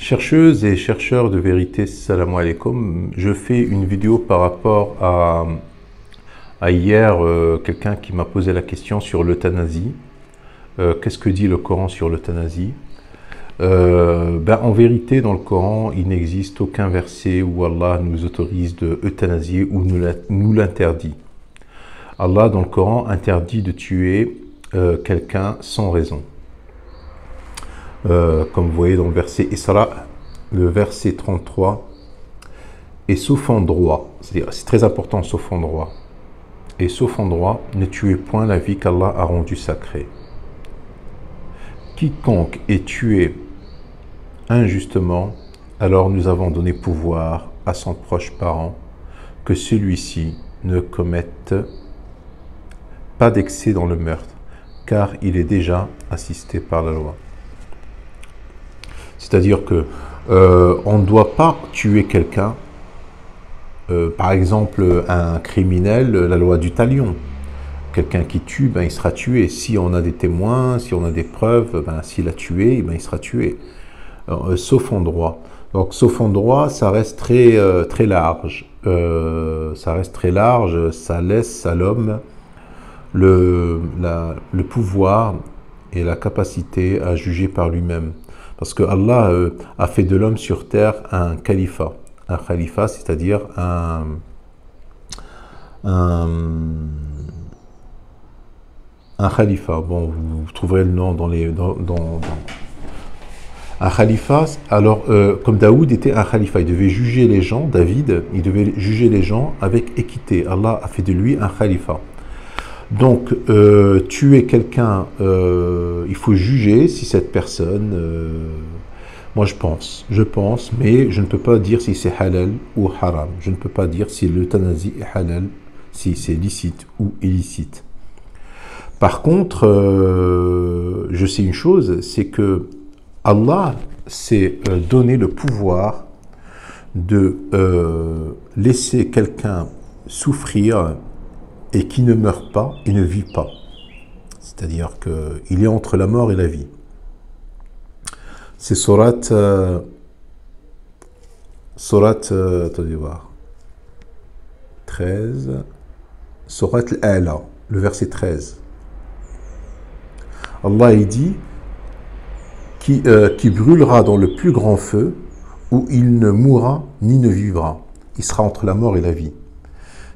Chercheuses et chercheurs de vérité, salam alaikum. Je fais une vidéo par rapport à hier, quelqu'un qui m'a posé la question sur l'euthanasie. Qu'est-ce que dit le Coran sur l'euthanasie? En vérité, dans le Coran, il n'existe aucun verset où Allah nous autorise de euthanasier ou nous l'interdit. Allah, dans le Coran, interdit de tuer quelqu'un sans raison. Comme vous voyez dans le verset Isra, le verset 33, et sauf en droit, c'est-à-dire c'est très important, sauf en droit, et sauf en droit, ne tuez point la vie qu'Allah a rendue sacrée. Quiconque est tué injustement, alors nous avons donné pouvoir à son proche parent que celui-ci ne commette pas d'excès dans le meurtre, car il est déjà assisté par la loi. C'est-à-dire que on ne doit pas tuer quelqu'un, par exemple un criminel, la loi du talion. Quelqu'un qui tue, il sera tué. Si on a des témoins, si on a des preuves, s'il a tué, il sera tué. Sauf en droit. Donc sauf en droit, ça reste très large. Ça reste très large, ça laisse à l'homme le pouvoir et la capacité à juger par lui-même. Parce que Allah a fait de l'homme sur terre un califat. Un califat, c'est-à-dire un khalifa. Bon, vous trouverez le nom dans un khalifa. Alors, comme Daoud était un khalifa, il devait juger les gens, David, il devait juger les gens avec équité. Allah a fait de lui un khalifa. Donc, tuer quelqu'un, il faut juger si cette personne, moi je pense, mais je ne peux pas dire si c'est halal ou haram. Je ne peux pas dire si l'euthanasie est halal, si c'est licite ou illicite. Par contre, je sais une chose, c'est que Allah s'est donné le pouvoir de laisser quelqu'un souffrir et qui ne meurt pas et ne vit pas. C'est-à-dire qu'il est entre la mort et la vie. C'est sourate, attendez voir, 13, sourate al-A'la, le verset 13. Allah il dit qui brûlera dans le plus grand feu où il ne mourra ni ne vivra. Il sera entre la mort et la vie.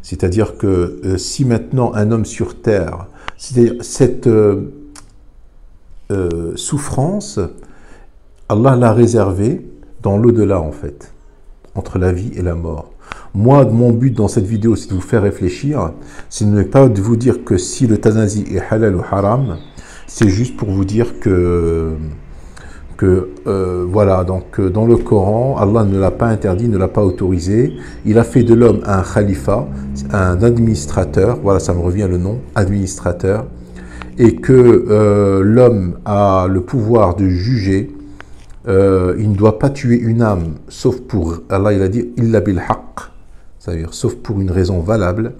C'est-à-dire que si maintenant un homme sur terre, c'est-à-dire cette souffrance, Allah l'a réservée dans l'au-delà en fait, entre la vie et la mort. Moi, mon but dans cette vidéo, c'est de vous faire réfléchir, c'est de ne pas de vous dire que si l'euthanasie est halal ou haram, c'est juste pour vous dire que voilà, donc dans le Coran, Allah ne l'a pas interdit, ne l'a pas autorisé. Il a fait de l'homme un khalifa, un administrateur, voilà, ça me revient le nom, administrateur, et que l'homme a le pouvoir de juger. Il ne doit pas tuer une âme, sauf pour, Allah il a dit, illa bil haqq, c'est-à-dire sauf pour une raison valable.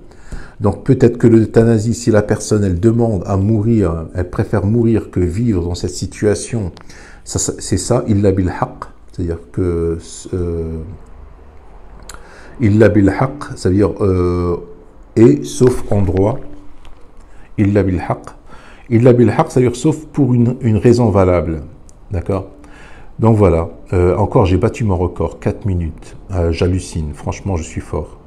Donc peut-être que l'euthanasie, si la personne elle demande à mourir, elle préfère mourir que vivre dans cette situation. C'est ça, illa bil haqq, c'est-à-dire que illa bil haqq, c'est-à-dire et sauf en droit, illa bil haqq, c'est-à-dire sauf pour une raison valable, d'accord? Donc voilà, encore j'ai battu mon record, 4 minutes, j'hallucine, franchement je suis fort.